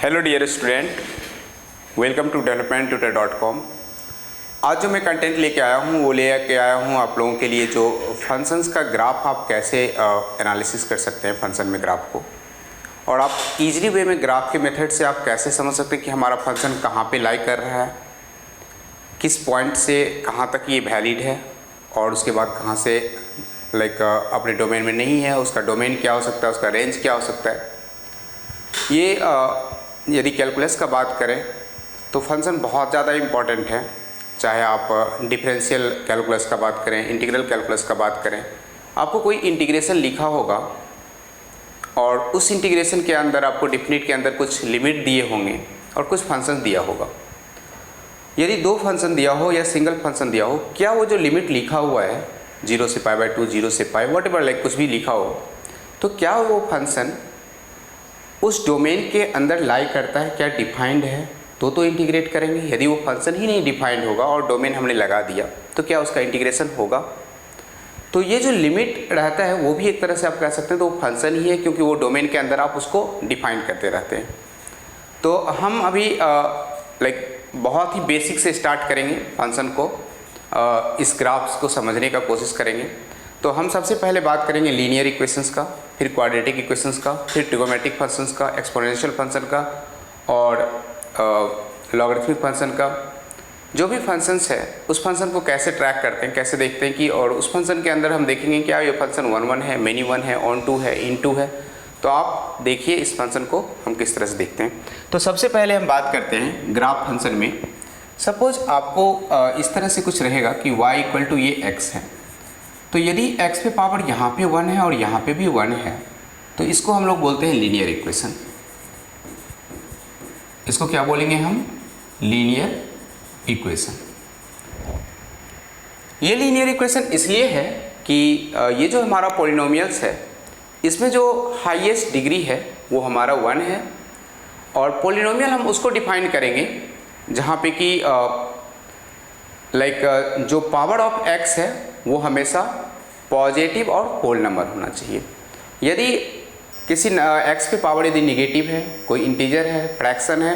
Hello dear student, welcome to developmenttutor.com। आज जो मैं कंटेंट लेके आया हूँ वो लेके आया हूँ आप लोगों के लिए जो फंक्शंस का ग्राफ आप कैसे एनालिसिस कर सकते हैं फंक्शन में ग्राफ को, और आप इजीली वे में ग्राफ के मेथड से आप कैसे समझ सकते हैं कि हमारा फंक्शन कहाँ पे लाई कर रहा है, किस पॉइंट से कहाँ तक ये वैलिड है और उसके बाद कहाँ से अपने डोमेन में नहीं है, उसका डोमेन क्या हो सकता है, उसका रेंज क्या हो सकता है। ये यदि कैलकुलस का बात करें तो फंक्शन बहुत ज़्यादा इम्पॉर्टेंट है, चाहे आप डिफरेंशियल कैलकुलस का बात करें, इंटीग्रल कैलकुलस का बात करें। आपको कोई इंटीग्रेशन लिखा होगा और उस इंटीग्रेशन के अंदर आपको डिफिनिट के अंदर कुछ लिमिट दिए होंगे और कुछ फंक्शन दिया होगा। यदि दो फंक्शन दिया हो या सिंगल फंक्शन दिया हो, क्या वो जो लिमिट लिखा हुआ है 0 से π/2, 0 से π, वॉटेवर कुछ भी लिखा हो, तो क्या वो फंक्शन उस डोमेन के अंदर लाई करता है, क्या डिफाइंड है, तो इंटीग्रेट करेंगे। यदि वो फंक्शन ही नहीं डिफाइंड होगा और डोमेन हमने लगा दिया तो क्या उसका इंटीग्रेशन होगा। तो ये जो लिमिट रहता है वो भी एक तरह से आप कह सकते हैं तो वो फंक्शन ही है, क्योंकि वो डोमेन के अंदर आप उसको डिफाइन करते रहते हैं। तो हम अभी बहुत ही बेसिक से स्टार्ट करेंगे फंक्शन को, इस ग्राफ्स को समझने का कोशिश करेंगे। तो हम सबसे पहले बात करेंगे लीनियर इक्वेशंस का, फिर क्वाड्रेटिक इक्वेशंस का, फिर ट्रिगोमेट्रिक फंक्शंस का, एक्सपोनेंशियल फंक्शन का और लॉगरिथमिक फंक्शन का। जो भी फंक्शंस है उस फंक्शन को कैसे ट्रैक करते हैं, कैसे देखते हैं कि, और उस फंक्शन के अंदर हम देखेंगे क्या ये फंक्शन 1 1 है, मेनी 1 है, ऑन 2 है, इन 2 है। तो आप देखिए इस फंक्शन को हम किस तरह से देखते हैं। तो सबसे पहले हम बात करते हैं ग्राफ फंक्शन में। सपोज आपको इस तरह से कुछ रहेगा कि y इक्वल टू ये x है। तो यदि x पे पावर यहाँ पे 1 है और यहाँ पे भी 1 है तो इसको हम लोग बोलते हैं लीनियर इक्वेशन। इसको क्या बोलेंगे हम? Linear equation. ये लीनियर इक्वेशन इसलिए है कि ये जो हमारा पॉलिनोमियल्स है इसमें जो हाईएस्ट डिग्री है वो हमारा 1 है, और पॉलिनोमियल हम उसको डिफाइन करेंगे जहाँ पे कि जो पावर ऑफ x है वो हमेशा पॉजिटिव और होल नंबर होना चाहिए। यदि किसी x पे पावर यदि निगेटिव है, कोई इंटीजर है, फ्रैक्शन है,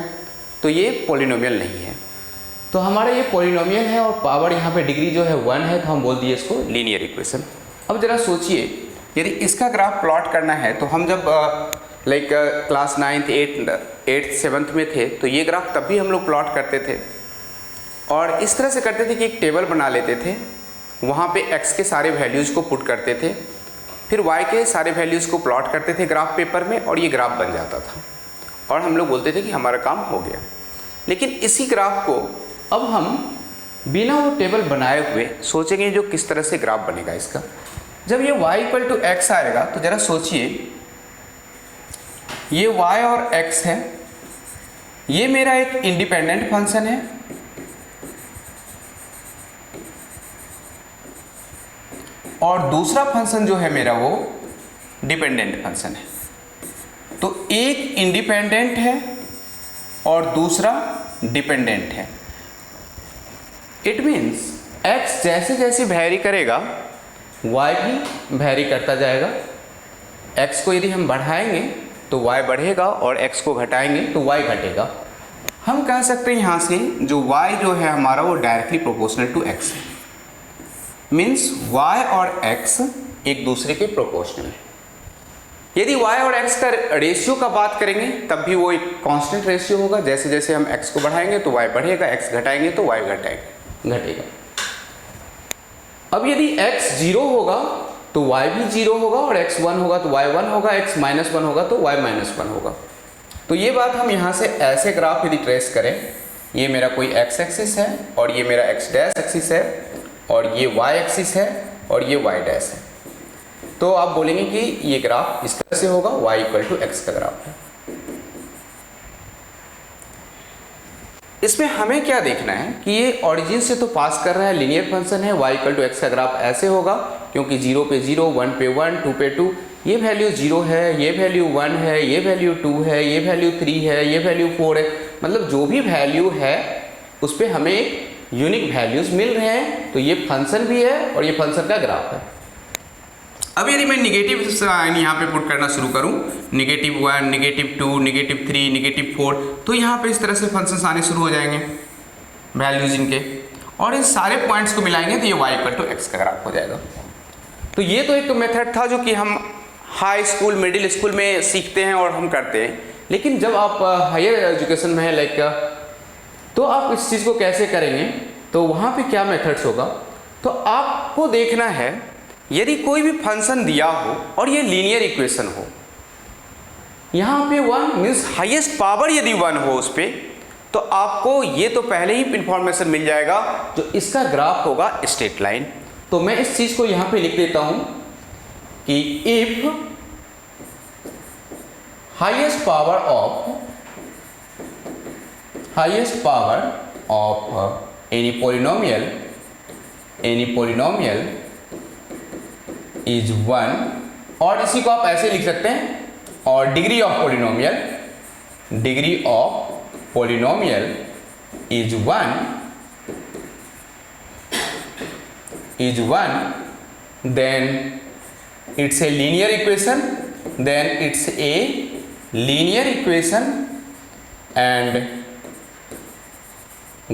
तो ये पॉलिनोमियल नहीं है। तो हमारा ये पॉलिनोमियल है और पावर यहाँ पे डिग्री जो है 1 है, तो हम बोल दिए इसको लीनियर इक्वेशन। अब जरा सोचिए, यदि इसका ग्राफ प्लॉट करना है तो हम जब क्लास 9th 8th 7th में थे तो ये ग्राफ तब भी हम लोग प्लॉट करते थे, और इस तरह से करते थे कि एक टेबल बना लेते थे, वहाँ पे x के सारे वैल्यूज़ को पुट करते थे, फिर y के सारे वैल्यूज़ को प्लॉट करते थे ग्राफ पेपर में, और ये ग्राफ बन जाता था और हम लोग बोलते थे कि हमारा काम हो गया। लेकिन इसी ग्राफ को अब हम बिना वो टेबल बनाए हुए सोचेंगे जो किस तरह से ग्राफ बनेगा इसका। जब ये y इक्वल टू x आएगा तो ज़रा सोचिए, ये y और x है, ये मेरा एक इंडिपेंडेंट फंक्शन है और दूसरा फंक्शन जो है मेरा वो डिपेंडेंट फंक्शन है। तो एक इंडिपेंडेंट है और दूसरा डिपेंडेंट है। इट मीन्स x जैसे जैसे वैरी करेगा y भी वैरी करता जाएगा। x को यदि हम बढ़ाएंगे तो y बढ़ेगा और x को घटाएंगे तो y घटेगा। हम कह सकते हैं यहाँ से जो y जो है हमारा वो डायरेक्टली प्रोपोर्शनल टू x है। मीन्स y और x एक दूसरे के प्रोपोर्शनल है। यदि y और x का रेशियो का बात करेंगे तब भी वो एक कांस्टेंट रेशियो होगा। जैसे जैसे हम x को बढ़ाएंगे तो y बढ़ेगा, x घटाएंगे तो y घटेगा। अब यदि x 0 होगा तो y भी 0 होगा, और x 1 होगा तो y 1 होगा, x -1 होगा तो y -1 होगा। तो ये बात हम यहाँ से ऐसे ग्राफ यदि ट्रेस करें, ये मेरा कोई x एक्सिस है और ये मेरा x डैश एक्सिस है और ये y एक्सिस है और ये y डैश है, तो आप बोलेंगे कि ये ग्राफ इस तरह से होगा, y इक्वल टू x का ग्राफ है। इसमें हमें क्या देखना है कि ये ओरिजिन से तो पास कर रहा है, लीनियर फंक्शन है, y इक्वल टू x का ग्राफ ऐसे होगा, क्योंकि 0 पे 0, 1 पे 1, 2 पे 2, ये वैल्यू 0 है, ये वैल्यू 1 है, ये वैल्यू 2 है, ये वैल्यू 3 है, ये वैल्यू 4 है। मतलब जो भी वैल्यू है उस पर हमें एक यूनिक वैल्यूज मिल रहे हैं, तो ये फंक्शन भी है और ये फंक्शन का ग्राफ है। अब यदि मैं निगेटिव साइन यहाँ पे पुट करना शुरू करूँ, -1, -2, -3, -4, तो यहाँ पे इस तरह से फंक्शंस आने शुरू हो जाएंगे वैल्यूज इनके, और इन सारे पॉइंट्स को मिलाएंगे तो ये y=x का ग्राफ हो जाएगा। तो ये तो एक मेथड था जो कि हम हाई स्कूल मिडिल स्कूल में सीखते हैं और हम करते हैं, लेकिन जब आप हायर एजुकेशन में है लाइक, तो आप इस चीज़ को कैसे करेंगे, तो वहाँ पे क्या मेथड्स होगा, तो आपको देखना है यदि कोई भी फंक्शन दिया हो और ये लीनियर इक्वेशन हो, यहाँ पे 1 मीन्स हाईएस्ट पावर यदि 1 हो उस पर, तो आपको ये तो पहले ही इंफॉर्मेशन मिल जाएगा जो इसका ग्राफ होगा स्ट्रेट लाइन। तो मैं इस चीज़ को यहाँ पे लिख देता हूँ कि if highest power of any polynomial is 1, और इसी को आप ऐसे लिख सकते हैं, और degree of polynomial is 1, then it's a linear equation, and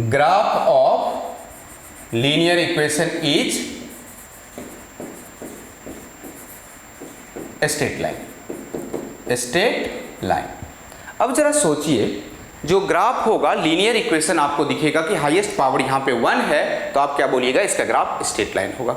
graph of linear equation is straight line. अब जरा सोचिए, जो ग्राफ होगा लीनियर इक्वेशन आपको दिखेगा कि हाईएस्ट पावर यहाँ पे 1 है, तो आप क्या बोलिएगा, इसका ग्राफ स्ट्रेट लाइन होगा।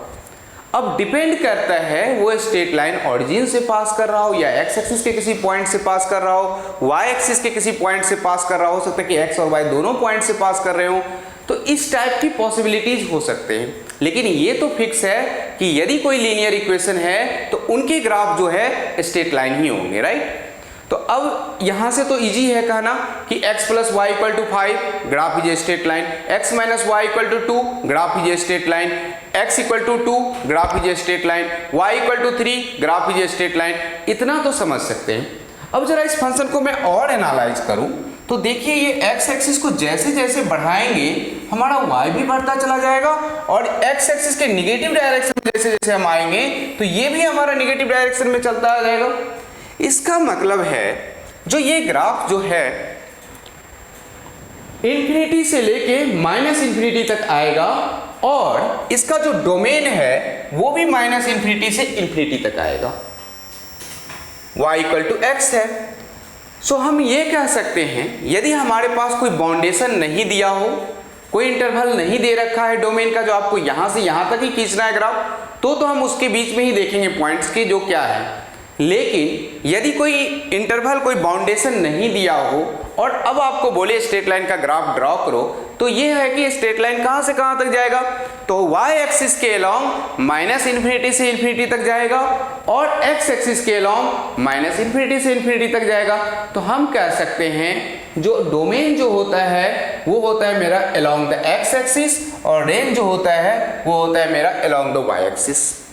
अब डिपेंड करता है वो स्ट्रेट लाइन ऑरिजिन से पास कर रहा हो या एक्स एक्सिस के किसी पॉइंट से पास कर रहा हो, वाई एक्सिस के किसी पॉइंट से पास कर रहा हो सकता है कि एक्स और वाई दोनों पॉइंट से पास कर रहे हो, तो इस टाइप की पॉसिबिलिटीज हो सकते हैं। लेकिन ये तो फिक्स है कि यदि कोई लीनियर इक्वेशन है तो उनके ग्राफ जो है स्ट्रेट लाइन ही होंगे, राइट। तो अब यहां से तो इजी है कहना कि x + y = 5 graph is a straight line, x - y = 2 graph is a straight line, x = 2 graph is a straight line, y = 3 graph is a straight line. इतना तो समझ सकते हैं। अब जरा इस फंक्शन को मैं और एनालाइज करूं तो देखिए, ये x एक्सिस को जैसे जैसे बढ़ाएंगे हमारा y भी बढ़ता चला जाएगा, और x एक्सिस के निगेटिव डायरेक्शन में जैसे जैसे हम आएंगे तो ये भी हमारा निगेटिव डायरेक्शन में चलता आ जाएगा। इसका मतलब है जो ये ग्राफ जो है इंफिनिटी से लेके -इंफिनिटी तक आएगा, और इसका जो डोमेन है वो भी -इंफिनिटी से इंफिनिटी तक आएगा। y = x है। सो हम ये कह सकते हैं, यदि हमारे पास कोई बाउंडेशन नहीं दिया हो, कोई इंटरवल नहीं दे रखा है डोमेन का जो आपको यहां से यहां तक ही खींचना है ग्राफ, तो हम उसके बीच में ही देखेंगे पॉइंट्स के जो क्या है। लेकिन यदि कोई इंटरवल, कोई बाउंडेशन नहीं दिया हो और अब आपको बोले स्ट्रेट लाइन का ग्राफ ड्रॉ करो, तो ये है कि स्ट्रेट लाइन कहां से कहां तक जाएगा, तो y एक्सिस के अलोंग -इंफिनिटी से इंफिनिटी तक जाएगा, और x एक्सिस के अलोंग -इंफिनिटी से इंफिनिटी तक जाएगा। तो हम कह सकते हैं जो डोमेन जो होता है वो होता है मेरा अलोंग द x एक्सिस, और रेंज जो होता है वो होता है मेरा अलोंग द y एक्सिस।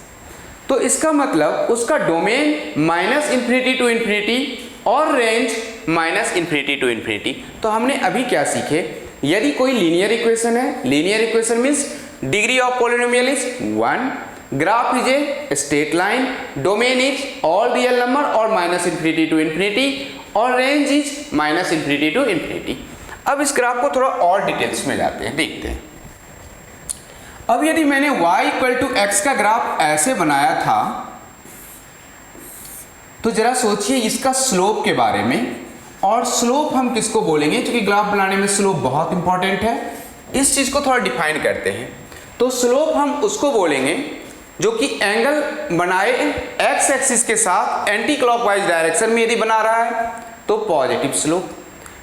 तो इसका मतलब उसका डोमेन -इंफिनिटी टू इंफिनिटी और रेंज -इंफिनिटी टू इंफिनिटी। तो हमने अभी क्या सीखे, यदि कोई लीनियर इक्वेशन है, linear equation means degree of polynomial is 1, graph is a straight line, domain is all real number और -इंफिनिटी टू इंफिनिटी, और range is -infinity to infinity. अब इस ग्राफ को थोड़ा और डिटेल्स में जाते हैं, देखते हैं। अब यदि मैंने y = x का ग्राफ ऐसे बनाया था, तो जरा सोचिए इसका स्लोप के बारे में। और स्लोप हम किसको बोलेंगे, क्योंकि ग्राफ बनाने में स्लोप बहुत इंपॉर्टेंट है। इस चीज को थोड़ा डिफाइन करते हैं। तो स्लोप हम उसको बोलेंगे जो कि एंगल बनाए x एक्सिस के साथ एंटी क्लॉकवाइज डायरेक्शन में यदि बना रहा है तो पॉजिटिव स्लोप,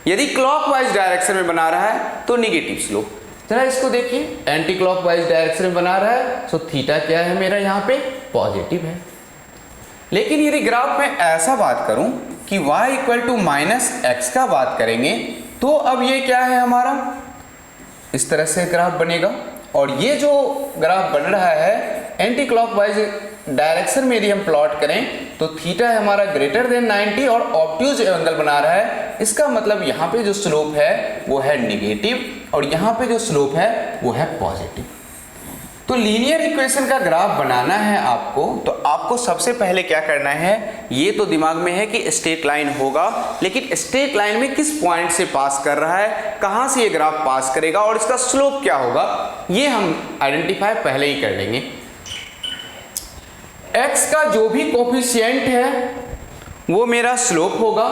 यदि क्लॉकवाइज डायरेक्शन में बना रहा है तो निगेटिव स्लोप। जरा इसको देखिए, एंटी क्लॉकवाइज डायरेक्शन में बना रहा है, सो थीटा क्या है मेरा यहाँ पे, पॉजिटिव है। लेकिन यदि ग्राफ में ऐसा बात करूं कि y = -x का बात करेंगे, तो अब ये क्या है हमारा, इस तरह से ग्राफ बनेगा। और ये जो ग्राफ बन रहा है एंटी क्लॉकवाइज डायरेक्शन में यदि हम प्लॉट करें तो थीटा है हमारा >90 और ऑब्ट्यूज एंगल बना रहा है। इसका मतलब यहाँ पे जो स्लोप है वो है निगेटिव, और यहाँ पे जो स्लोप है वो है पॉजिटिव। तो लीनियर इक्वेशन का ग्राफ बनाना है आपको, तो आपको सबसे पहले क्या करना है, ये तो दिमाग में है कि स्ट्रेट लाइन होगा, लेकिन स्ट्रेट लाइन में किस पॉइंट से पास कर रहा है, कहाँ से ये ग्राफ पास करेगा और इसका स्लोप क्या होगा, ये हम आइडेंटिफाई पहले ही कर लेंगे। x का जो भी कोफिशिएंट है वो मेरा स्लोप होगा,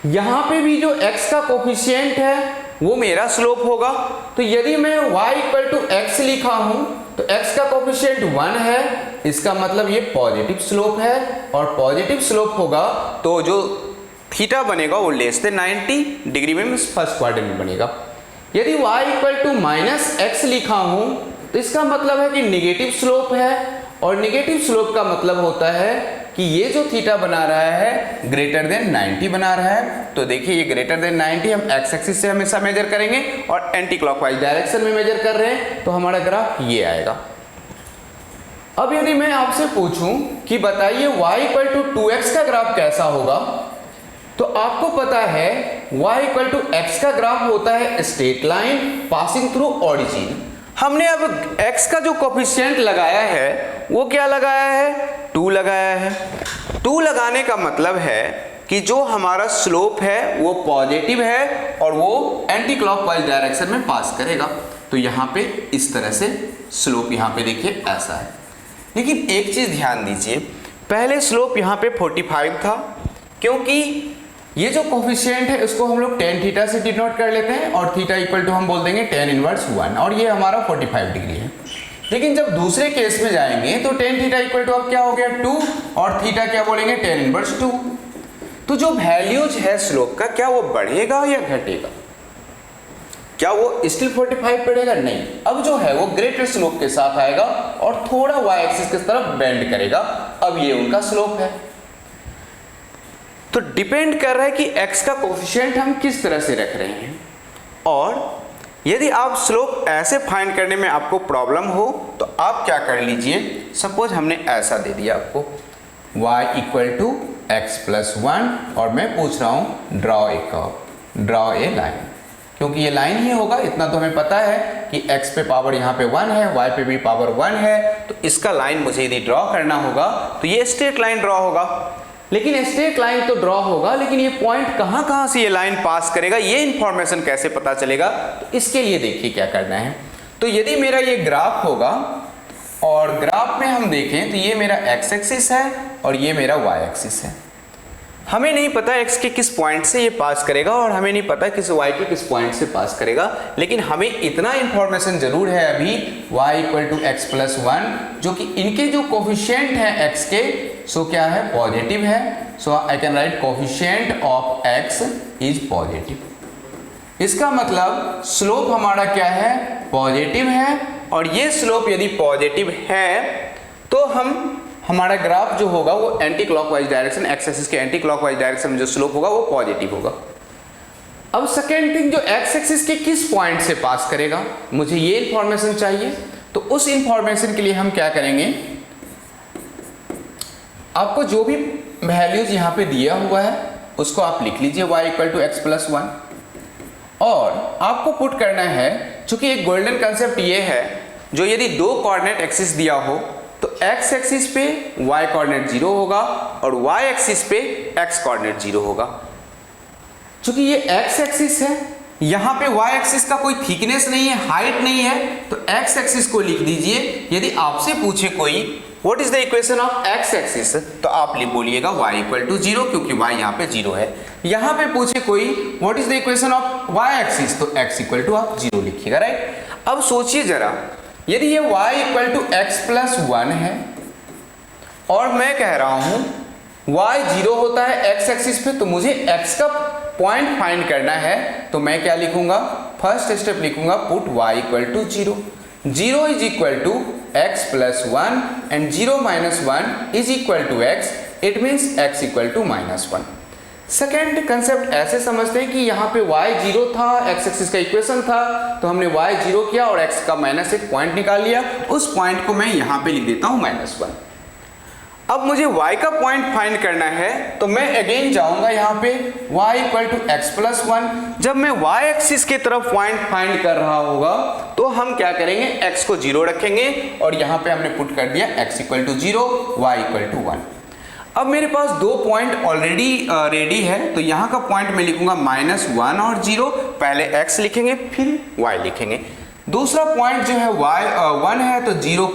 यहाँ पे भी जो x का कोफिशिएंट है वो मेरा स्लोप होगा। तो यदि मैं y इक्वल टू x लिखा हूं तो x का कोफिशिएंट 1 है, इसका मतलब ये पॉजिटिव स्लोप है, और पॉजिटिव स्लोप होगा तो जो थीटा बनेगा वो लेस देन 90 डिग्री में फर्स्ट क्वाड्रेंट में बनेगा। यदि y equal to minus x लिखा हूं तो इसका मतलब है कि निगेटिव स्लोप है, और निगेटिव स्लोप का मतलब होता है कि ये जो थीटा बना रहा है ग्रेटर देन 90 बना रहा है। तो देखिए ये ग्रेटर देन 90 हम एक्स एक्सिस से हमेशा मेजर करेंगे और एंटी क्लॉकवाइज डायरेक्शन में मेजर कर रहे हैं, तो हमारा ग्राफ ये आएगा। अब यदि मैं आपसे पूछूं कि बताइए y इक्वल टू 2x का ग्राफ कैसा होगा, तो आपको पता है y इक्वल टू x का ग्राफ होता है straight line passing through origin. हमने अब x का जो कोफिशिएंट लगाया है वो क्या लगाया है, 2 लगाया है। 2 लगाने का मतलब है कि जो हमारा स्लोप है वो पॉजिटिव है और वो एंटी क्लॉकवाइज डायरेक्शन में पास करेगा। तो यहाँ पे इस तरह से स्लोप यहाँ पे देखिए ऐसा है। लेकिन एक चीज़ ध्यान दीजिए, पहले स्लोप यहाँ पे 45 था, क्योंकि ये जो कोफिशिएंट है इसको हम लोग tan थीटा से डिनोट कर लेते हैं और थीटा इक्वल टू हम बोल देंगे tan इनवर्स 1, और ये हमारा 45 डिग्री है। लेकिन जब दूसरे केस में जाएंगे तो tan थीटा इक्वल टू अब क्या हो गया 2, और थीटा क्या बोलेंगे tan इनवर्स 2। तो जो वैल्यूज है स्लोप का क्या वो बढ़ेगा या घटेगा, क्या वो स्टिल 45 पड़ेगा, नहीं, अब जो है वो ग्रेटर स्लोप के साथ आएगा और थोड़ा y एक्सिस की तरफ बेंड करेगा। अब ये उनका स्लोप है। तो डिपेंड कर रहा है कि x का कोफिशिएंट हम किस तरह से रख रहे हैं, और यदि आप स्लोप ऐसे फाइंड करने में आपको प्रॉब्लम हो तो आप क्या कर लीजिए, सपोज हमने ऐसा दे दिया आपको y equal to x plus 1 और मैं पूछ रहा हूँ draw a curve, draw a line, क्योंकि ये लाइन ही होगा, इतना तो हमें पता है कि x पे पावर यहाँ पे 1 है, y पे भी पावर 1 है, तो इसका लाइन मुझे यदि ड्रॉ करना होगा तो ये स्ट्रेट लाइन ड्रॉ होगा। लेकिन स्ट्रेट लाइन तो ड्रॉ होगा, लेकिन ये पॉइंट कहाँ से ये लाइन पास करेगा, ये इंफॉर्मेशन कैसे पता चलेगा, तो इसके लिए देखिए क्या करना है। तो यदि मेरा ये ग्राफ होगा और ग्राफ में हम देखें तो ये मेरा x एक्सिस है और ये मेरा y एक्सिस है। हमें नहीं पता x के किस पॉइंट से ये पास करेगा और हमें नहीं पता किस y के किस पॉइंट से पास करेगा, लेकिन हमें इतना इंफॉर्मेशन जरूर है अभी y equal to x plus 1, जो कि इनके जो कोफिशिएंट है x के सो क्या है पॉजिटिव है। So I can write coefficient of x is positive. इसका मतलब स्लोप हमारा क्या है, पॉजिटिव है, और ये स्लोप यदि पॉजिटिव है तो हमारा ग्राफ जो होगा वो anti clockwise direction, x axis के एंटी क्लॉकवाइज डायरेक्शन में जो स्लोप होगा वो पॉजिटिव होगा। अब सेकेंड थिंग, जो एक्स एक्सिस के किस पॉइंट से पास करेगा, मुझे ये इंफॉर्मेशन चाहिए। तो उस इंफॉर्मेशन के लिए हम क्या करेंगे, आपको जो भी वैल्यूज यहाँ पे दिया हुआ है उसको आप लिख लीजिए y equal to x plus 1, और आपको पुट करना है, चूंकि एक गोल्डन कंसेप्ट ये है, जो यदि 2 कोऑर्डिनेट एक्सिस दिया हो तो x एक्सिस पे y कोऑर्डिनेट 0 होगा और y एक्सिस पे x कोऑर्डिनेट 0 होगा। चूंकि ये x एक्सिस है, यहाँ पे y एक्सिस का कोई थिकनेस नहीं है, हाइट नहीं है, तो x एक्सिस को लिख दीजिए। यदि आपसे पूछे कोई what is the equation of x axis, तो आप बोलिएगा y इक्वल टू 0, क्योंकि y यहाँ पे 0 है। यहाँ पे पूछे कोई what is the equation of y axis, तो x इक्वल टू आप 0 लिखिएगा, राइट। अब सोचिए जरा, यदि ये y equal to x plus 1 है और मैं कह रहा हूं y 0 होता है x एक्सिस पे, तो मुझे x का पॉइंट फाइंड करना है, तो मैं क्या लिखूंगा, फर्स्ट स्टेप लिखूंगा put y equal to 0, 0 is equal to x plus 1 and 0 minus 1 is equal to x, it means x equal to minus 1। Second concept ऐसे समझते हैं कि यहाँ पे y 0 था, x एक्सिस का इक्वेशन था, तो हमने y 0 किया और x का माइनस एक पॉइंट निकाल लिया, उस पॉइंट को मैं यहाँ पे लिख देता हूँ -1। अब मुझे y का पॉइंट फाइंड करना है, तो मैं अगेन जाऊंगा यहाँ पे y equal to x plus 1। जब मैं y एक्सिस की तरफ पॉइंट फाइंड कर रहा होगा तो हम क्या करेंगे, x को 0 रखेंगे और यहाँ पे हमने पुट कर दिया x equal to 0, y equal to 1। अब मेरे पास दो पॉइंट ऑलरेडी रेडी है, तो यहाँ का पॉइंट मैं लिखूंगा -1 और 0। पहले x लिखेंगे फिर y लिखेंगे। दूसरा पॉइंट जो है y 1 है तो 0,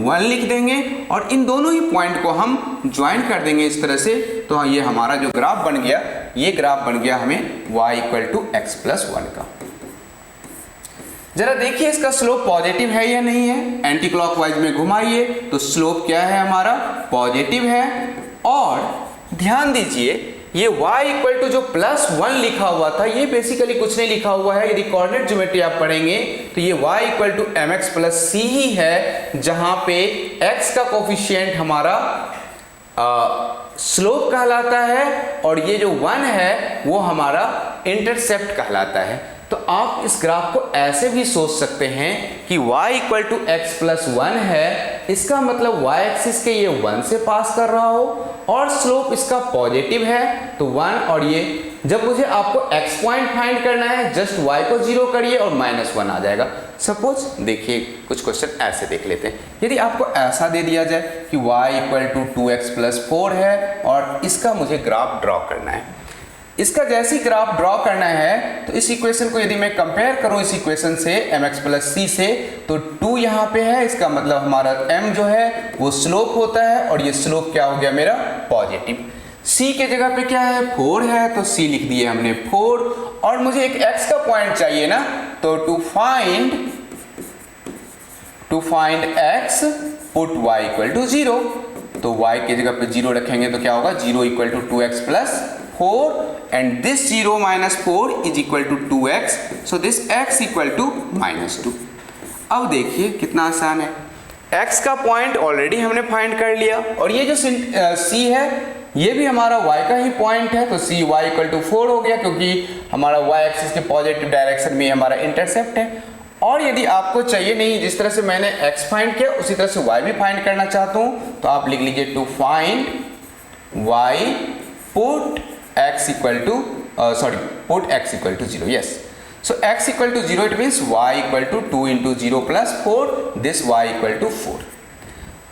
1 लिख देंगे और इन दोनों ही पॉइंट को हम ज्वाइन कर देंगे इस तरह से। तो ये हमारा जो ग्राफ बन गया, ये ग्राफ बन गया हमें y equal to x plus 1 का। जरा देखिए इसका स्लोप पॉजिटिव है या नहीं है। एंटी क्लॉकवाइज में घुमाइए तो स्लोप क्या है हमारा, पॉजिटिव है। और ध्यान दीजिए ये y इक्वल टू जो +1 लिखा हुआ था, ये बेसिकली कुछ नहीं लिखा हुआ है। यदि कोऑर्डिनेट ज्योमेट्री आप पढ़ेंगे तो ये y equal to mx plus c ही है, जहां पे x का कोफिशिएंट हमारा स्लोप कहलाता है और ये जो 1 है वो हमारा इंटरसेप्ट कहलाता है। तो आप इस ग्राफ को ऐसे भी सोच सकते हैं कि y equal to x plus 1 है, इसका मतलब y एक्सिस के ये 1 से पास कर रहा हो और स्लोप इसका पॉजिटिव है तो 1। और ये जब मुझे आपको x पॉइंट फाइंड करना है, जस्ट y को 0 करिए और -1 आ जाएगा। सपोज देखिए कुछ क्वेश्चन ऐसे देख लेते हैं। यदि आपको ऐसा दे दिया जाए कि y equal to 2x plus 4 है और इसका मुझे ग्राफ ड्रॉ करना है, इसका जैसी ग्राफ ड्रॉ करना है तो इस इक्वेशन को यदि मैं कंपेयर करूं इस इक्वेशन से mx प्लस c से, तो 2 यहाँ पे है, इसका मतलब हमारा m जो है वो स्लोप होता है और ये स्लोप क्या हो गया मेरा, पॉजिटिव। c के जगह पे क्या है, 4 है तो c लिख दिए हमने 4। और मुझे एक x का पॉइंट चाहिए ना, तो to find x put y equal to 0। तो y के जगह पे 0 रखेंगे तो क्या होगा, 0 equal to 2x plus 4 and this 0 minus 4 is equal to 2x, so this x equal to -2। अब देखिए कितना आसान है, x का पॉइंट ऑलरेडी हमने फाइंड कर लिया और ये जो c है ये भी हमारा y का ही पॉइंट है, तो c y इक्वल टू 4 हो गया क्योंकि हमारा y एक्सिस के पॉजिटिव डायरेक्शन में हमारा इंटरसेप्ट है। और यदि आपको चाहिए नहीं, जिस तरह से मैंने x फाइंड किया उसी तरह से y भी फाइंड करना चाहता हूँ, तो आप लिख लीजिए to find y put x equal to put x equal to 0। yes, so x equal to 0 it means y equal to 2 into 0 plus 4, this y equal to 4।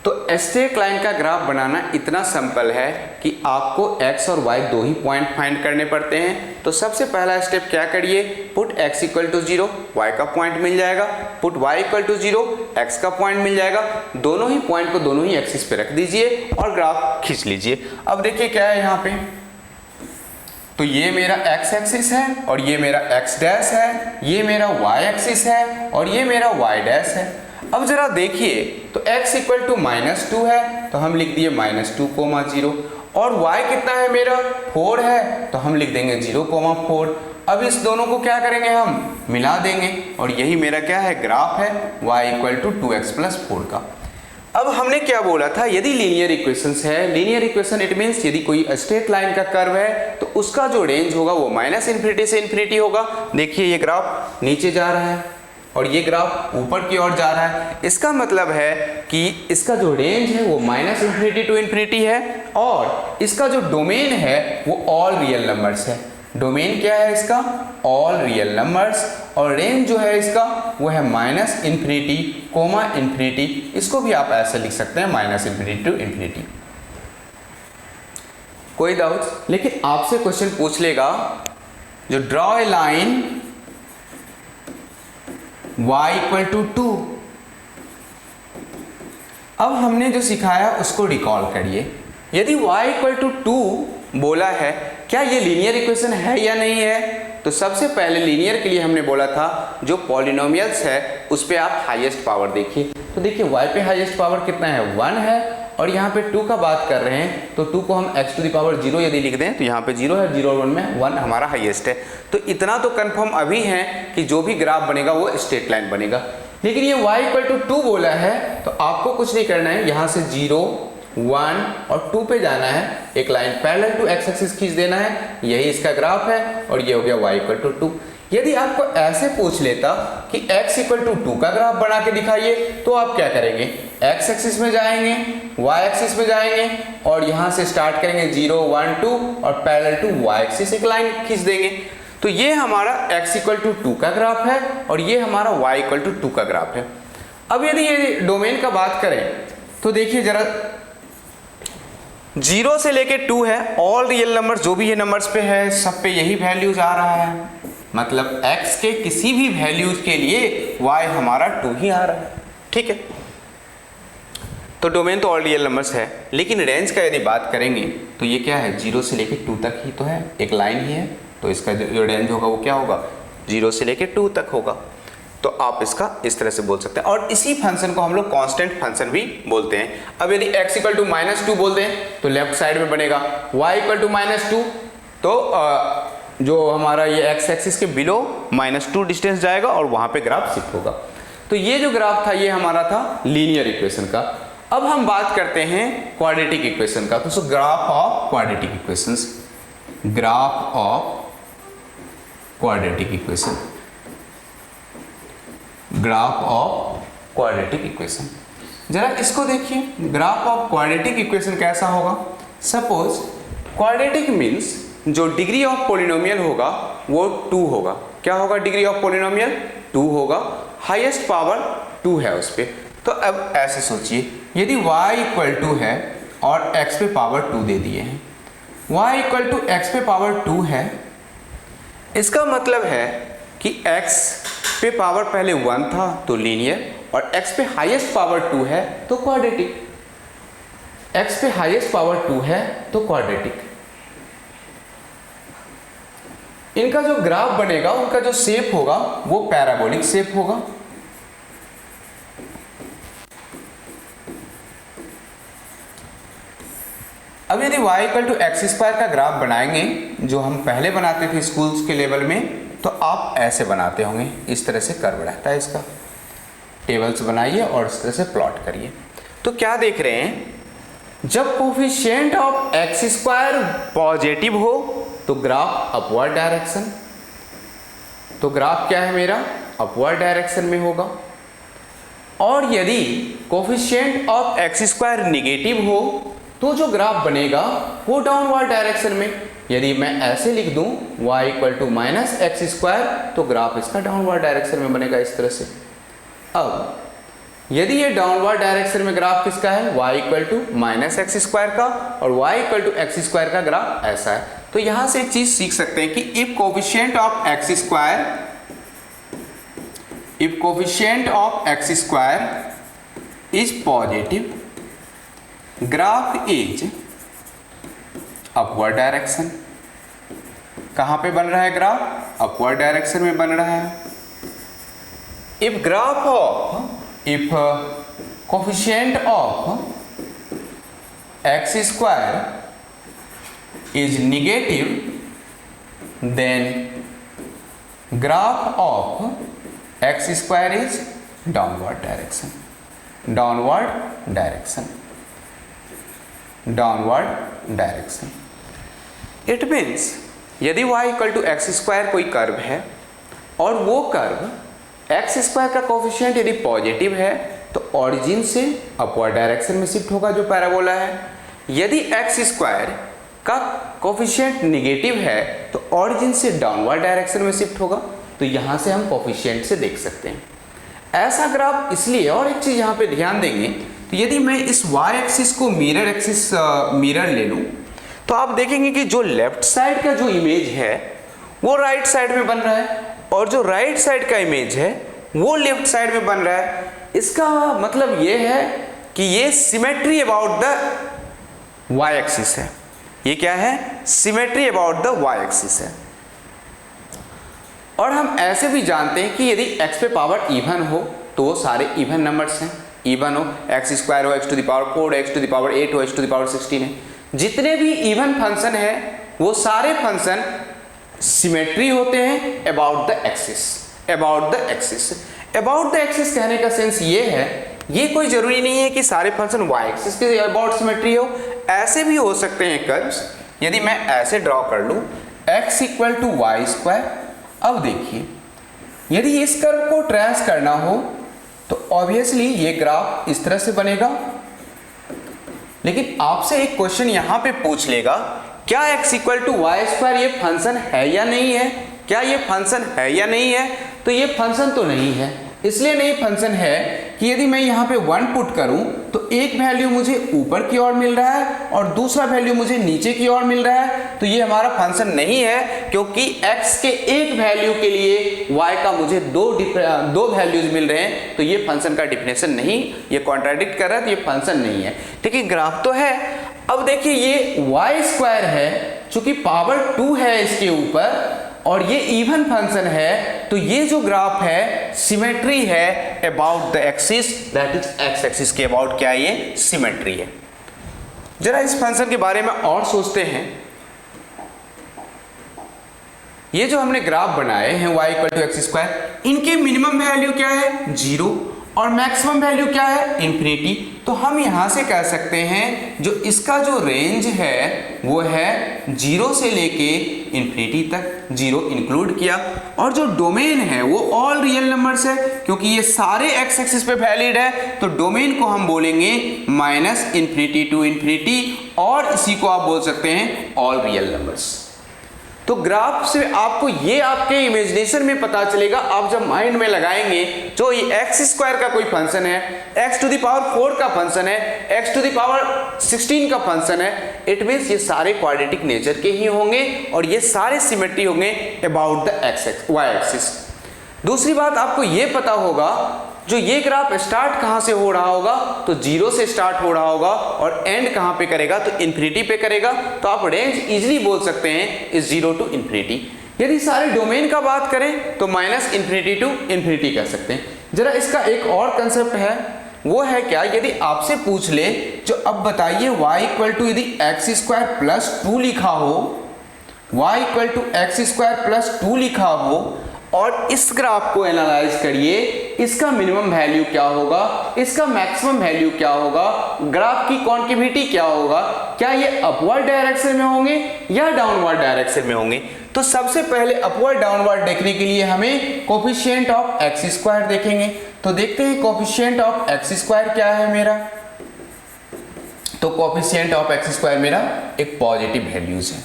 तो स्ट्रेट लाइन का ग्राफ बनाना इतना सिंपल है कि आपको x और y दो ही point find करने पड़ते हैं। तो सबसे पहला स्टेप क्या करिए, put x equal to 0, y का पॉइंट मिल जाएगा, put y equal to 0, x का पॉइंट मिल जाएगा। दोनों ही पॉइंट को दोनों ही एक्सिस पे रख दीजिए और ग्राफ खींच लीजिए। अब देखिए क्या है यहाँ पे, तो ये मेरा x एक्सिस है और ये मेरा x डैश है, ये मेरा y एक्सिस है और ये मेरा y डैश है। अब जरा देखिए तो x इक्वल टू -2 है तो हम लिख दिए -2, 0 और y कितना है मेरा 4 है तो हम लिख देंगे 0, 4। अब इस दोनों को क्या करेंगे, हम मिला देंगे और यही मेरा क्या है, ग्राफ है y equal to 2x plus 4 का। अब हमने क्या बोला था, यदि लीनियर इक्वेशंस है, लीनियर इक्वेशन इट मींस यदि कोई स्ट्रेट लाइन का कर्व है तो उसका जो रेंज होगा वो -∞ से इन्फिनिटी होगा। देखिए ये ग्राफ नीचे जा रहा है और ये ग्राफ ऊपर की ओर जा रहा है, इसका मतलब है कि इसका जो रेंज है वो -∞ टू इन्फिनिटी है और इसका जो डोमेन है वो ऑल रियल नंबर्स है। डोमेन क्या है इसका, ऑल रियल नंबर्स, और रेंज जो है इसका वो है -∞, इन्फिनिटी। इसको भी आप ऐसे लिख सकते हैं -∞ टू इन्फिनिटी। कोई डाउट्स? लेकिन आपसे क्वेश्चन पूछ लेगा जो draw a line y equal to 2। अब हमने जो सिखाया उसको रिकॉल करिए। यदि y इक्वल टू 2 बोला है, क्या ये लीनियर इक्वेशन है या नहीं है? तो सबसे पहले लीनियर के लिए हमने बोला था जो पॉलिनोमियल्स है उस पे आप हाईएस्ट पावर देखिए। तो देखिए y पे हाईएस्ट पावर कितना है, 1 है और यहाँ पे 2 का बात कर रहे हैं तो 2 को हम x टू द पावर 0 यदि लिख दें तो यहाँ पे 0 है, 0 और 1 में 1 हमारा हाईएस्ट है। तो इतना तो कंफर्म अभी है कि जो भी ग्राफ बनेगा वो स्ट्रेट लाइन बनेगा। लेकिन ये y इक्वल टू 2 बोला है तो आपको कुछ नहीं करना है, यहाँ से 0, 1 और 2 पे जाना है, एक line parallel to x axis खींच देना है, यही इसका ग्राफ है और ये हो गया y इक्वल टू 2। यदि आपको ऐसे पूछ लेता कि x इक्वल टू 2 का ग्राफ बना के दिखाइए, तो आप क्या करेंगे, x एक्सिस में जाएंगे, y एक्सिस में जाएंगे और यहां से स्टार्ट करेंगे 0 1 2 और पैरेलल टू y एक्सिस एक लाइन खींच देंगे। तो ये हमारा x इक्वल टू 2 का ग्राफ है और ये हमारा y इक्वल टू 2 का ग्राफ है। अब यदि ये डोमेन का बात करें तो देखिए जरा, 0 से लेके 2 है, ऑल रियल नंबर जो भी ये नंबर्स पे है सब पे यही वैल्यूज आ रहा है, मतलब x के किसी भी वैल्यूज के लिए y हमारा 2 ही आ रहा है। ठीक है, तो डोमेन तो ऑल रियल नंबर्स है, लेकिन रेंज का यदि बात करेंगे तो ये क्या है, 0 से लेके 2 तक ही तो है, एक लाइन ही है, तो इसका जो रेंज होगा वो क्या होगा, 0 से लेके 2 तक होगा। तो आप इसका इस तरह से बोल सकते हैं, और इसी फंक्शन को हम लोग कांस्टेंट फंक्शन भी बोलते हैं। अब यदि x इक्वल टू -2 बोल दें तो लेफ्ट साइड में बनेगा, y इक्वल टू -2 तो जो हमारा ये x एक्सिस के बिलो -2 डिस्टेंस जाएगा और वहां पे ग्राफ शिफ्ट होगा। तो ये जो ग्राफ था ये हमारा था लीनियर इक्वेशन का। अब हम बात करते हैं क्वाड्रेटिक इक्वेशन का। तो graph of quadratic equations, graph of quadratic equation, graph of quadratic equation. जरा इसको देखिए, ग्राफ ऑफ क्वाड्रेटिक इक्वेशन कैसा होगा। सपोज क्वाड्रेटिक मीन्स जो डिग्री ऑफ पॉलिनोमियल होगा वो 2 होगा। क्या होगा, डिग्री ऑफ पॉलिनोमियल 2 होगा, हाईएस्ट पावर 2 है उस पर। तो अब ऐसे सोचिए, यदि y इक्वल टू है और x पे पावर 2 दे दिए हैं, y इक्वल टू x पे पावर 2 है, इसका मतलब है कि x पे पावर पहले 1 था तो लीनियर, और x पे हाईएस्ट पावर 2 है तो क्वाड्रेटिक। x पे हाईएस्ट पावर 2 है तो क्वाड्रेटिक। इनका जो ग्राफ बनेगा, उनका जो शेप होगा वो पैराबोलिक शेप होगा। अब यदि y equal to x square का ग्राफ बनाएंगे, जो हम पहले बनाते थे स्कूल्स के लेवल में, तो आप ऐसे बनाते होंगे, इस तरह से कर्व रहता है इसका। टेबल्स बनाइए और इस तरह से प्लॉट करिए। तो क्या देख रहे हैं, जब coefficient of x square positive हो तो ग्राफ अपवर्ड डायरेक्शन, तो ग्राफ क्या है मेरा, अपवर्ड डायरेक्शन में होगा। और यदि coefficient of x square negative हो तो जो ग्राफ बनेगा वो डाउनवर्ड डायरेक्शन में। यदि मैं ऐसे लिख दूं y equal to minus x square, तो ग्राफ इसका डाउनवर्ड डायरेक्शन में बनेगा इस तरह से। अब यदि ये डाउनवर्ड डायरेक्शन में ग्राफ किसका है, y equal to minus x square का, और y equal to x square का ग्राफ ऐसा है। तो यहां से एक चीज सीख सकते हैं कि if coefficient of x square, if coefficient of x square is positive, graph is upward direction. कहां पे बन रहा है ग्राफ, अपवर्ड डायरेक्शन में बन रहा है। If graph of, if coefficient of x square is negative, then graph of x square is downward direction, downward direction, downward direction. It means यदि y equal to x square कोई curve है और वो curve x square का coefficient यदि positive है तो origin से अपवर्ड डायरेक्शन में शिफ्ट होगा जो पैराबोला है। यदि एक्स स्क्वायर का कोफिशिएंट निगेटिव है तो ऑरिजिन से डाउनवर्ड डायरेक्शन में शिफ्ट होगा। तो यहाँ से हम कोफिशिएंट से देख सकते हैं ऐसा ग्राफ। इसलिए और एक चीज़ यहाँ पे ध्यान देंगे, तो यदि मैं इस वाई एक्सिस को मिरर एक्सिस मिरर ले लूँ तो आप देखेंगे कि जो लेफ्ट साइड का जो इमेज है वो राइट साइड में बन रहा है और जो राइट साइड का इमेज है वो लेफ्ट साइड में बन रहा है। इसका मतलब ये है कि ये symmetry about the y axis है। ये क्या है, symmetry about the y axis है। और हम ऐसे भी जानते हैं कि यदि x पे पावर इवन हो तो वो सारे इवन नंबर्स हैं। इवन हो, एक्स स्क्वायर हो, x to the power 4, x to the power 8 हो, x टू द पावर 16 है। जितने भी इवन फंक्शन है वो सारे फंक्शन सिमेट्री होते हैं about the axis. About the axis, about the axis कहने का सेंस ये है, ये कोई जरूरी नहीं है कि सारे फंक्शन वाई एक्सिस के अबाउट सिमेट्री हो। ऐसे भी हो सकते हैं कर्व्स। यदि मैं ऐसे ड्रॉ कर लूँ x equal to y square, अब देखिए, यदि इस कर्व को ट्रेस करना हो तो ऑब्वियसली ये ग्राफ इस तरह से बनेगा, लेकिन आपसे एक क्वेश्चन यहां पे पूछ लेगा, क्या x equal to y square ये फंक्शन है या नहीं है? क्या ये फंक्शन है या नहीं है? तो ये फंक्शन तो नहीं है। इसलिए नहीं फंक्शन है कि यदि मैं यहाँ पे 1 पुट करूं तो एक वैल्यू मुझे ऊपर की ओर मिल रहा है और दूसरा वैल्यू मुझे नीचे की ओर मिल रहा है, तो ये हमारा फंक्शन नहीं है, क्योंकि x के एक वैल्यू के लिए y का मुझे दो वैल्यूज मिल रहे हैं, तो ये फंक्शन का डिफिनेशन नहीं, ये कॉन्ट्राडिक्ट कर रहा है, तो ये फंक्शन नहीं है। ठीक है, ग्राफ तो है। अब देखिए ये वाई स्क्वायर है, चूंकि पावर 2 है इसके ऊपर और ये इवन फंक्शन है, तो ये जो ग्राफ है सिमेट्री है about the axis, that is x axis के अबाउट क्या ये सिमेट्री है। जरा इस फंक्शन के बारे में और सोचते हैं। ये जो हमने ग्राफ बनाए हैं y equal to x square, इनके मिनिमम वैल्यू क्या है 0 और मैक्सिमम वैल्यू क्या है इन्फिनिटी। तो हम यहां से कह सकते हैं जो इसका जो रेंज है वो है 0 से लेके इन्फिनिटी तक, 0 इंक्लूड किया, और जो डोमेन है वो ऑल रियल नंबर्स है, क्योंकि ये सारे एक्स एक्सिस पे वैलिड है, तो डोमेन को हम बोलेंगे माइनस इन्फिनिटी टू इन्फिनिटी, और इसी को आप बोल सकते हैं ऑल रियल नंबर्स। तो ग्राफ से आपको ये आपके इमेजिनेशन में पता चलेगा, आप जब माइंड में लगाएंगे जो ये एक्स स्क्वायर का कोई फंक्शन है, एक्स टू द पावर 4 का फंक्शन है, एक्स टू द पावर 16 का फंक्शन है, इट मीन्स ये सारे क्वाड्रेटिक नेचर के ही होंगे और ये सारे सिमेट्री होंगे about the x y axis. दूसरी बात आपको ये पता होगा जो ये ग्राफ स्टार्ट कहां से हो रहा होगा, तो 0 से स्टार्ट हो रहा होगा और एंड कहां पे करेगा, तो इन्फिनिटी पे करेगा। तो आप रेंज इजीली बोल सकते हैं इज 0 टू इन्फिनिटी। यदि सारे डोमेन का बात करें तो माइनस इन्फिनिटी टू इन्फिनिटी कह सकते हैं। जरा इसका एक और कंसेप्ट है, वो है क्या, यदि आपसे पूछ ले जो अब बताइए y इक्वल टू यदि एक्स स्क्वायर प्लस 2 लिखा हो, y equal to x square plus 2 लिखा हो और इस ग्राफ को एनालाइज करिए, इसका मिनिमम वैल्यू क्या होगा, इसका मैक्सिमम वैल्यू क्या होगा, ग्राफ की कॉन्केविटी क्या होगा, क्या ये अपवर्ड डायरेक्शन में होंगे या डाउनवर्ड डायरेक्शन में होंगे। तो सबसे पहले अपवर्ड डाउनवर्ड देखने के लिए हमें कोफिशिएंट ऑफ एक्स स्क्वायर देखेंगे। तो देखते हैं कोफिशिएंट ऑफ एक्स स्क्वायर क्या है मेरा। तो कोफिशिएंट ऑफ एक्स स्क्वायर मेरा एक पॉजिटिव वैल्यूज है।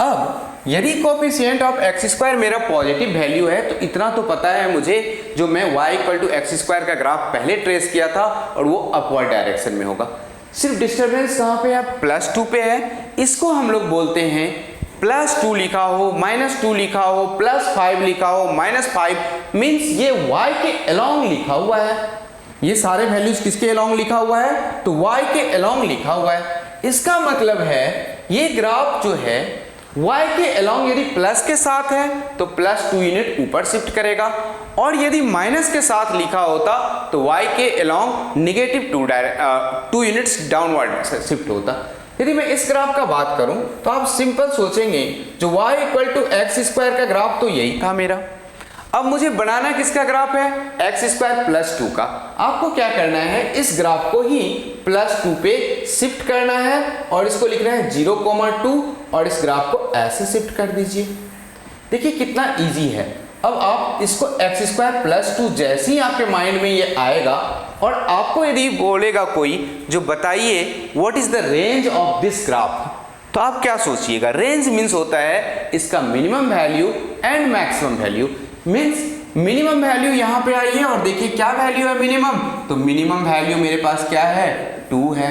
अब यदि कोफिशिएंट ऑफ एक्स स्क्वायर मेरा पॉजिटिव वैल्यू है तो इतना तो पता है मुझे, जो मैं y equal to x square का ग्राफ पहले ट्रेस किया था और वो अपवर्ड डायरेक्शन में होगा। सिर्फ डिस्टर्बेंस कहाँ पे है, +2 पे है। इसको हम लोग बोलते हैं +2 लिखा हो, -2 लिखा हो, +5 लिखा हो, -5, मीन्स ये y के अलोंग लिखा हुआ है। ये सारे वैल्यूज किसके अलोंग लिखा हुआ है, तो y के अलोंग लिखा हुआ है। इसका मतलब है ये ग्राफ जो है y के अलोंग यदि प्लस के साथ है तो +2 यूनिट ऊपर शिफ्ट करेगा, और यदि माइनस के साथ लिखा होता तो y के along negative 2 units downward shift होता। यदि मैं इस ग्राफ का बात करूं तो आप सिंपल सोचेंगे जो y equal to x square का ग्राफ तो यही था मेरा। अब मुझे बनाना किसका ग्राफ है, एक्स स्क्वायर +2 का। आपको क्या करना है, इस ग्राफ को ही +2 पे शिफ्ट करना है और इसको लिखना है 0,2 और इस ग्राफ को ऐसे शिफ्ट कर दीजिए। देखिए कितना इजी है। अब आप इसको एक्स स्क्वायर +2 जैसे ही आपके माइंड में ये आएगा और आपको यदि बोलेगा कोई जो बताइए what is the range of this graph, तो आप क्या सोचिएगा, रेंज मीन्स होता है इसका minimum value and maximum value. Means minimum value यहां पे आई है और देखिए क्या वैल्यू है मिनिमम, तो मिनिमम वैल्यू मेरे पास क्या है 2 है।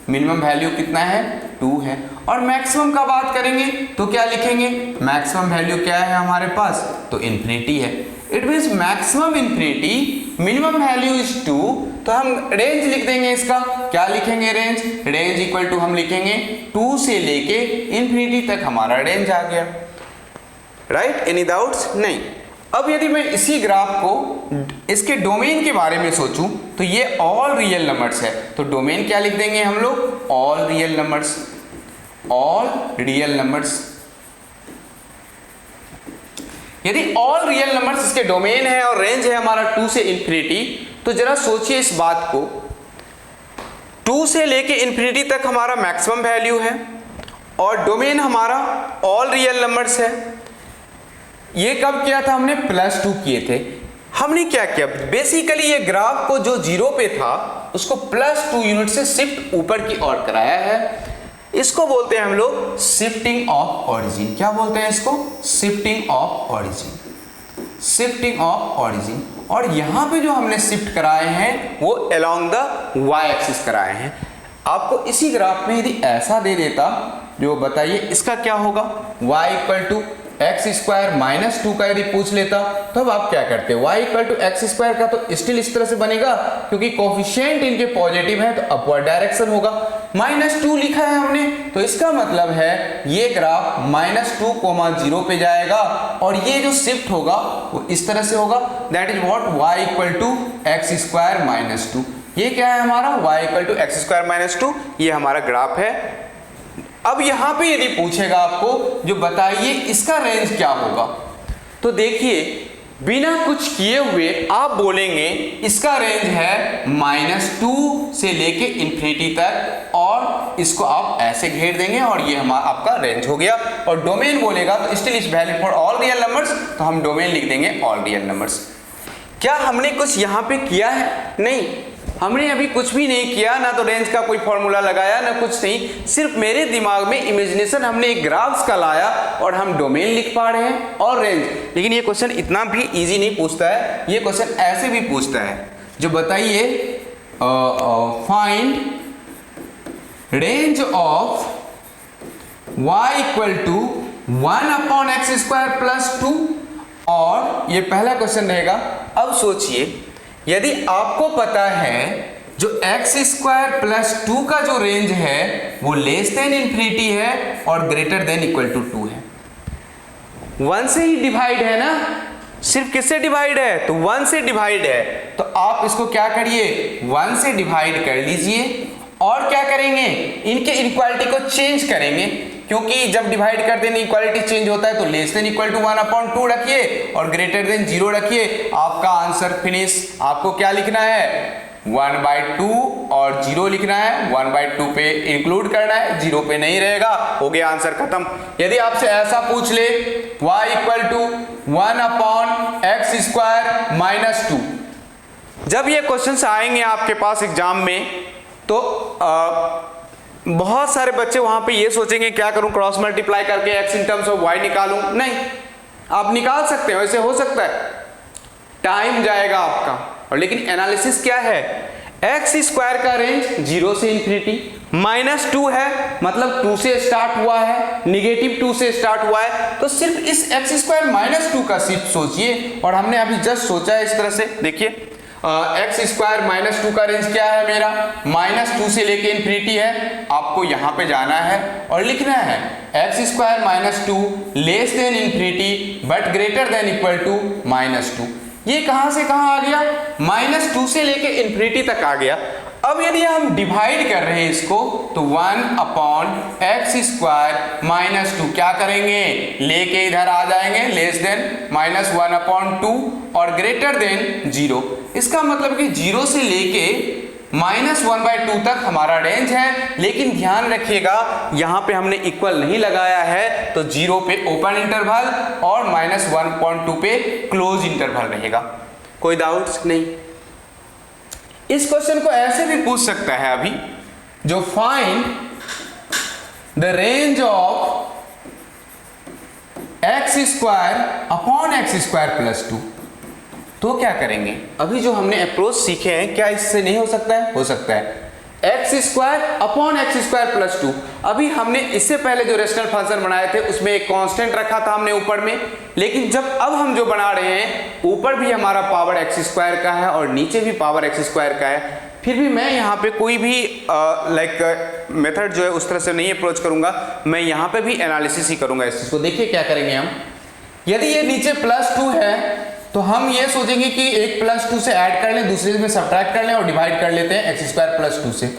मिनिमम वैल्यू कितना है 2 है। और मैक्सिमम का बात करेंगे तो क्या लिखेंगे, मैक्सिमम वैल्यू क्या है हमारे पास, तो इन्फिनिटी है। It means maximum infinity, minimum value is 2, तो हम रेंज लिख देंगे इसका। क्या लिखेंगे, रेंज इक्वल टू हम लिखेंगे 2 से लेके इन्फिनिटी तक हमारा रेंज आ गया। राइट, एनी डाउट्स, नहीं। अब यदि मैं इसी ग्राफ को इसके डोमेन के बारे में सोचूं तो ये ऑल रियल नंबर्स है, तो डोमेन क्या लिख देंगे हम लोग, all real numbers, all real numbers. यदि ऑल रियल नंबर्स इसके डोमेन है और रेंज है हमारा 2 से इन्फिनिटी, तो जरा सोचिए इस बात को, 2 से लेके इन्फिनिटी तक हमारा मैक्सिमम वैल्यू है और डोमेन हमारा ऑल रियल नंबर्स है। ये कब किया था हमने, +2 किए थे। हमने क्या किया, बेसिकली ये ग्राफ को जो 0 पे था उसको +2 यूनिट से शिफ्ट ऊपर की ओर कराया है। इसको बोलते हैं हम लोग शिफ्टिंग ऑफ ओरिजिन। क्या बोलते हैं इसको, shifting of origin, shifting of origin. और यहां पे जो हमने शिफ्ट कराए हैं वो अलोंग द y एक्सिस कराए हैं। आपको इसी ग्राफ में यदि ऐसा दे देता, जो बताइए इसका क्या होगा, y = x² - 2 का यदि पूछ लेता तो अब आप क्या करते, y = x² का तो स्टिल इस तरह से बनेगा, क्योंकि कोफिशिएंट इनके पॉजिटिव है तो अपवर्ड डायरेक्शन होगा। -2 लिखा है हमने, तो इसका मतलब है ये ग्राफ -2, 0 पे जाएगा और ये जो शिफ्ट होगा वो इस तरह से होगा, that is what, y = x² - 2। ये क्या है हमारा, y = x² - 2, ये हमारा ग्राफ है। अब यहां पे यदि पूछेगा आपको जो बताइए इसका रेंज क्या होगा, तो देखिए बिना कुछ किए हुए आप बोलेंगे इसका रेंज है -2 से लेके इन्फिनिटी तक, और इसको आप ऐसे घेर देंगे और ये हमारा आपका रेंज हो गया। और डोमेन बोलेगा तो still is valid for all real numbers, तो हम डोमेन लिख देंगे ऑल रियल नंबर्स। क्या हमने कुछ यहाँ पे किया है, नहीं, हमने अभी कुछ भी नहीं किया, ना तो रेंज का कोई फॉर्मूला लगाया ना कुछ नहीं, सिर्फ मेरे दिमाग में इमेजिनेशन हमने एक ग्राफ्स का लाया और हम डोमेन लिख पा रहे हैं और रेंज। लेकिन ये क्वेश्चन इतना भी इजी नहीं पूछता है, ये क्वेश्चन ऐसे भी पूछता है, जो बताइए find range of y = 1/x² + 2, और ये पहला क्वेश्चन रहेगा। अब सोचिए यदि आपको पता है जो x² + 2 का जो रेंज है वो < है और > 2 है, 1 से ही डिवाइड है ना, सिर्फ किससे डिवाइड है, तो 1 से डिवाइड है, तो आप इसको क्या करिए 1 से डिवाइड कर लीजिए और क्या करेंगे इनके इनक्वालिटी को चेंज करेंगे, क्योंकि जब डिवाइड कर देने इक्वालिटी चेंज होता है तो < 1/2 रखिए और > 0 रखिए, आपका आंसर फिनिश। आपको क्या लिखना है 1/2 और 0 लिखना है, 1/2 पे इंक्लूड करना है, 0 पे नहीं रहेगा, हो गया आंसर खत्म। यदि आपसे ऐसा पूछ ले y = 1/x² - 2, जब ये क्वेश्चंस आएंगे आपके पास एग्जाम में तो बहुत सारे बच्चे वहां पे ये सोचेंगे क्या करूं, क्रॉस मल्टीप्लाई करके x in terms of y निकालूं। नहीं, आप निकाल सकते हो, ऐसे हो सकता है, टाइम जाएगा आपका। और लेकिन एनालिसिस क्या है, x² का रेंज 0 से इन्फिनिटी, -2 है मतलब 2 से स्टार्ट हुआ है, -2 से स्टार्ट हुआ है, तो सिर्फ इस x² - 2 का शिफ्ट सोचिए। और हमने अभी जस्ट सोचा है इस तरह से, देखिए x² - 2 का रेंज क्या है मेरा, -2 से लेके इन्फिनिटी है, आपको यहां पे जाना है और लिखना है x² - 2 < बट > 2। ये कहां से कहां आ गया, -2 से लेके इन्फिनिटी तक आ गया। अब यदि हम डिवाइड कर रहे हैं इसको तो 1/x² - 2 क्या करेंगे, लेके इधर आ जाएंगे, -1/2 और > 0। इसका मतलब कि 0 से लेके -1/2 तक हमारा रेंज है। लेकिन ध्यान रखिएगा यहां पे हमने इक्वल नहीं लगाया है, तो 0 पे ओपन इंटरवल और -1/2 पे क्लोज इंटरवल रहेगा। कोई डाउट्स नहीं। इस क्वेश्चन को ऐसे भी पूछ सकता है अभी, जो find the range of x² + 2, तो क्या करेंगे, अभी जो हमने अप्रोच सीखे हैं क्या इससे नहीं हो सकता है, हो सकता है। x² + 2, अभी हमने इससे पहले जो रेशनल फंक्शन बनाए थे उसमें एक कांस्टेंट रखा था हमने ऊपर में, लेकिन जब अब हम जो बना रहे हैं ऊपर भी हमारा पावर x² का है और नीचे भी पावर x² का है, फिर भी मैं यहाँ पे कोई भी मेथड जो है उस तरह से नहीं अप्रोच करूंगा, मैं यहाँ पे भी एनालिसिस ही करूंगा इस चीज को। देखिए क्या करेंगे हम, यदि ये नीचे +2 है तो हम ये सोचेंगे कि एक +2 से ऐड कर लें, दूसरे में सब्ट्रैक्ट कर लें और डिवाइड कर लेते हैं x² + 2 से।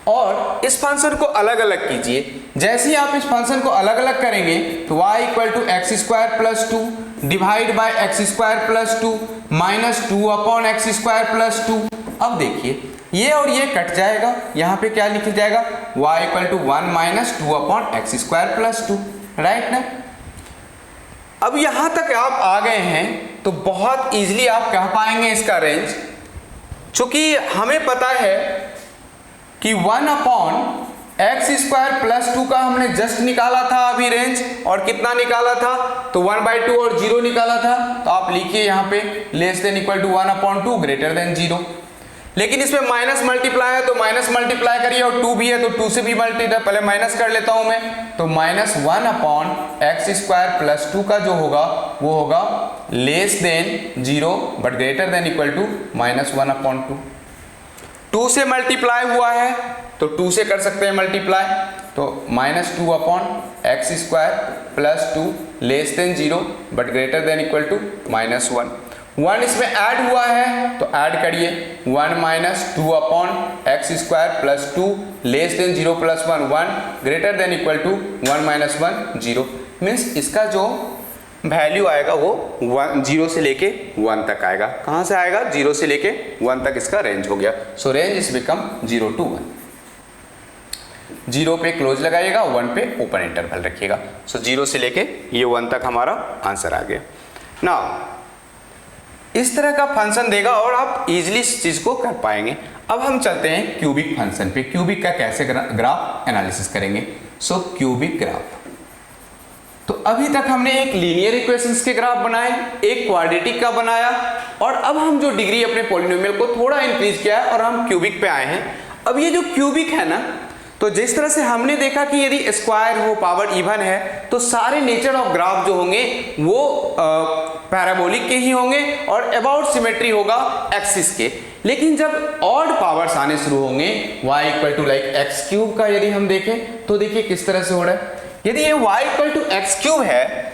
और इस फंक्शन को अलग अलग कीजिए। जैसे ही आप इस फंक्शन को अलग अलग करेंगे तो y = x² + 2 divide by x² + 2 -2/x² + 2। अब देखिए ये और ये कट जाएगा, यहाँ पे क्या लिखा जाएगा y = 1 - 2/x² + 2, राइट ना। अब यहां तक आप आ गए हैं तो बहुत इजीली आप कह पाएंगे इसका रेंज, चूंकि हमें पता है कि 1/x² प्लस 2 का हमने जस्ट निकाला था अभी रेंज, और कितना निकाला था तो 1/2 और 0 निकाला था। तो आप लिखिए यहाँ पे less than equal to 1/2 greater than 0। लेकिन इसमें माइनस मल्टीप्लाई है तो माइनस मल्टीप्लाई करिए, और 2 भी है तो 2 से भी मल्टीप्लाई, पहले माइनस कर लेता हूं मैं, तो -1/x² प्लस 2 का जो होगा वो होगा less than 0 but greater than equal to -1/2। 2 से मल्टीप्लाई हुआ है तो 2 से कर सकते हैं मल्टीप्लाई, तो -2/x² plus 2 less than 0 but greater than equal to -1। 1 इसमें ऐड हुआ है तो ऐड करिए, 1 - 2/x² plus 2 less than 0 plus 1 1 greater than equal to 1 - 1 0। Means इसका जो वैल्यू आएगा वो 0 से लेके 1 तक आएगा। कहाँ से आएगा? 0 से लेके 1 तक इसका रेंज हो गया। सो रेंज इज बिकम 0 to 1। 0 पे क्लोज लगाइएगा, 1 पे ओपन इंटरवल रखिएगा। सो 0 से लेके ये 1 तक हमारा आंसर आ गया। नाउ इस तरह का फंक्शन देगा और आप इजीली इस चीज को कर पाएंगे। अब हम चलते हैं क्यूबिक फंक्शन पे। क्यूबिक का कैसे ग्राफ एनालिसिस करेंगे? सो क्यूबिक ग्राफ, तो अभी तक हमने एक लीनियर इक्वेशंस के ग्राफ बनाए, एक क्वाड्रेटिक का बनाया, और अब हम जो डिग्री अपने पॉलिनोमियल को थोड़ा इंक्रीज किया है और हम क्यूबिक पे आए हैं। अब ये जो क्यूबिक है ना, तो जिस तरह से हमने देखा कि यदि स्क्वायर हो, पावर इवन है, तो सारे नेचर ऑफ ग्राफ जो होंगे वो पैराबोलिक के ही होंगे और अबाउट सिमेट्री होगा एक्सिस के। लेकिन जब ऑड पावर्स आने शुरू होंगे, y equal to like x³ का यदि हम देखें तो देखिए किस तरह से हो रहा है। यदि ये y इक्वल टू x³ है